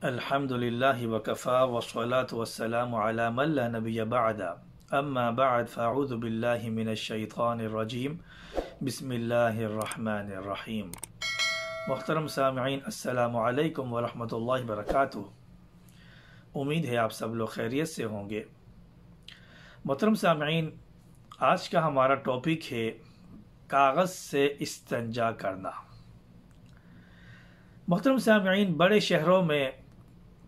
الحمدللہ وکفا والصلاة والسلام علی من لا نبی بعد اما بعد فاعوذ باللہ من الشیطان الرجیم بسم اللہ الرحمن الرحیم۔ محترم سامعین، السلام علیکم ورحمۃ اللہ وبرکاتہ۔ امید ہے آپ سب لوگ خیریت سے ہوں گے۔ محترم سامعین، آج کا ہمارا ٹاپک ہے کاغذ سے استنجا کرنا۔ محترم سامعین، بڑے شہروں میں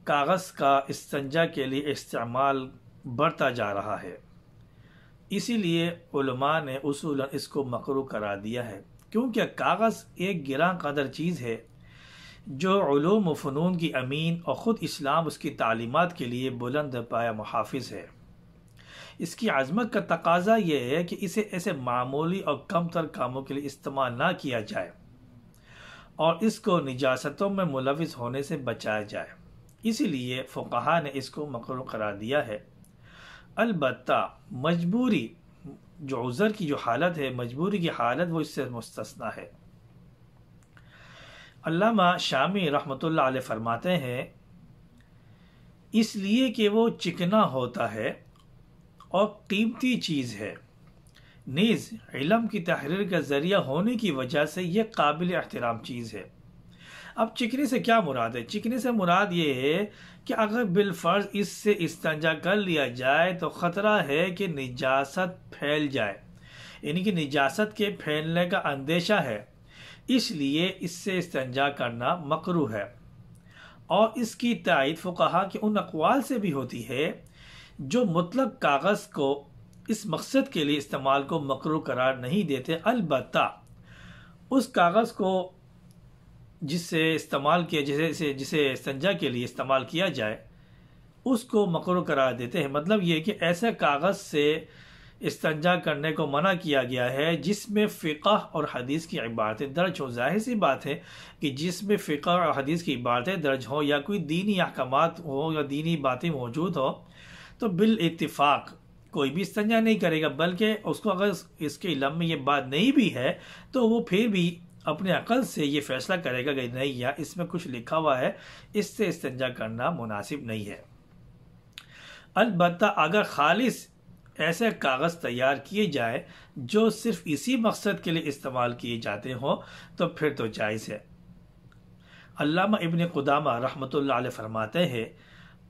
کاغذ کا استنجا کے لیے استعمال بڑھتا جا رہا ہے، اسی لیے علماء نے اصولاً اس کو مکروہ قرار دیا ہے، کیونکہ کاغذ ایک گراں قدر چیز ہے جو علوم و فنون کی امین اور خود اسلام اس کی تعلیمات کے لیے بلند پایہ محافظ ہے۔ اس کی عظمت کا تقاضا یہ ہے کہ اسے ایسے معمولی اور کم تر کاموں کے لیے استعمال نہ کیا جائے اور اس کو نجاستوں میں ملوث ہونے سے بچایا جائے، اسی لیے فقہا نے اس کو مکروہ قرار دیا ہے۔ البتہ مجبوری، جو عذر کی جو حالت ہے، مجبوری کی حالت، وہ اس سے مستثنیٰ ہے۔ علامہ شامی رحمۃ اللہ علیہ فرماتے ہیں، اس لیے کہ وہ چکنا ہوتا ہے اور قیمتی چیز ہے، نیز علم کی تحریر کا ذریعہ ہونے کی وجہ سے یہ قابل احترام چیز ہے۔ اب چکنے سے کیا مراد ہے؟ چکنے سے مراد یہ ہے کہ اگر بالفرض اس سے استنجا کر لیا جائے تو خطرہ ہے کہ نجاست پھیل جائے، یعنی کہ نجاست کے پھیلنے کا اندیشہ ہے، اس لیے اس سے استنجا کرنا مکروہ ہے۔ اور اس کی تائید فقہا کے ان اقوال سے بھی ہوتی ہے جو مطلق کاغذ کو اس مقصد کے لیے استعمال کو مکروہ قرار نہیں دیتے، البتہ اس کاغذ کو جس سے استعمال کیا جسے استنجا کے لیے استعمال کیا جائے اس کو مکروہ قرار دیتے ہیں۔ مطلب یہ کہ ایسے کاغذ سے استنجا کرنے کو منع کیا گیا ہے جس میں فقہ اور حدیث کی عبارتیں درج ہوں۔ ظاہر سی بات ہے کہ جس میں فقہ اور حدیث کی عبارتیں درج ہوں یا کوئی دینی احکامات ہوں یا دینی باتیں موجود ہوں تو بالاتفاق کوئی بھی استنجا نہیں کرے گا، بلکہ اس کو اگر اس کے علم میں یہ بات نہیں بھی ہے تو وہ پھر بھی اپنے عقل سے یہ فیصلہ کرے گا کہ نہیں، یا اس میں کچھ لکھا ہوا ہے، اس سے استنجا کرنا مناسب نہیں ہے۔ البتہ اگر خالص ایسے کاغذ تیار کیے جائے جو صرف اسی مقصد کے لیے استعمال کیے جاتے ہوں تو پھر تو جائز ہے۔ علامہ ابن قدامہ رحمۃ اللہ علیہ فرماتے ہیں،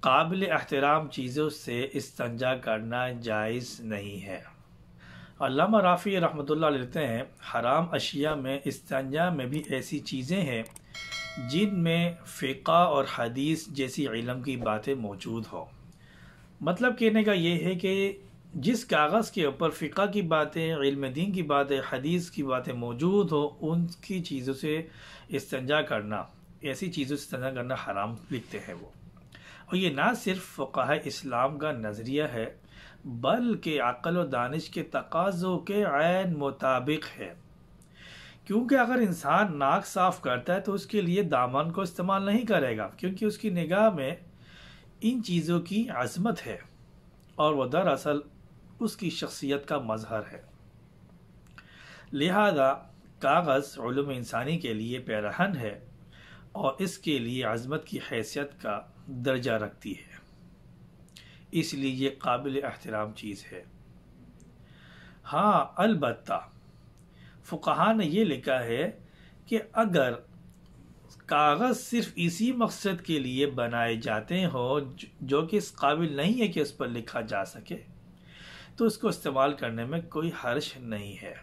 قابل احترام چیزوں سے استنجا کرنا جائز نہیں ہے۔ علامہ رافعی رحمۃ اللہ علیہ لکھتے ہیں، حرام اشیاء میں استنجا میں بھی ایسی چیزیں ہیں جن میں فقہ اور حدیث جیسی علم کی باتیں موجود ہوں۔ مطلب کہنے کا یہ ہے کہ جس کاغذ کے اوپر فقہ کی باتیں، علم دین کی باتیں، حدیث کی باتیں موجود ہوں، ان کی چیزوں سے استنجا کرنا، ایسی چیزوں سے استنجا کرنا حرام لکھتے ہیں وہ۔ اور یہ نہ صرف فقہائے اسلام کا نظریہ ہے بلکہ عقل و دانش کے تقاضوں کے عین مطابق ہے، کیونکہ اگر انسان ناک صاف کرتا ہے تو اس کے لیے دامن کو استعمال نہیں کرے گا، کیونکہ اس کی نگاہ میں ان چیزوں کی عظمت ہے اور وہ دراصل اس کی شخصیت کا مظہر ہے۔ لہذا کاغذ علوم انسانی کے لیے پیرہن ہے اور اس کے لیے عظمت کی حیثیت کا درجہ رکھتی ہے، اس لیے یہ قابل احترام چیز ہے۔ ہاں، البتہ فقہا نے یہ لکھا ہے کہ اگر کاغذ صرف اسی مقصد کے لیے بنائے جاتے ہوں جو کہ اس قابل نہیں ہے کہ اس پر لکھا جا سکے تو اس کو استعمال کرنے میں کوئی حرج نہیں ہے۔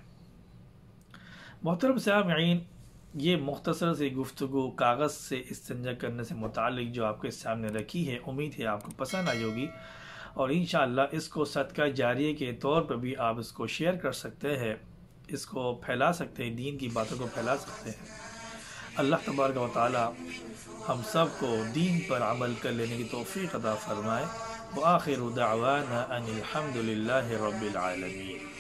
محترم سامعین، یہ مختصر سی گفتگو کاغذ سے استنجا کرنے سے متعلق جو آپ کے سامنے رکھی ہے، امید ہے آپ کو پسند آئی ہوگی اور انشاءاللہ اس کو صدقہ جاریہ کے طور پر بھی آپ اس کو شیئر کر سکتے ہیں، اس کو پھیلا سکتے ہیں، دین کی باتوں کو پھیلا سکتے ہیں۔ اللہ تبارک و تعالی ہم سب کو دین پر عمل کر لینے کی توفیق عطا فرمائے۔ وآخر دعوانا ان الحمد للہ رب العالمین۔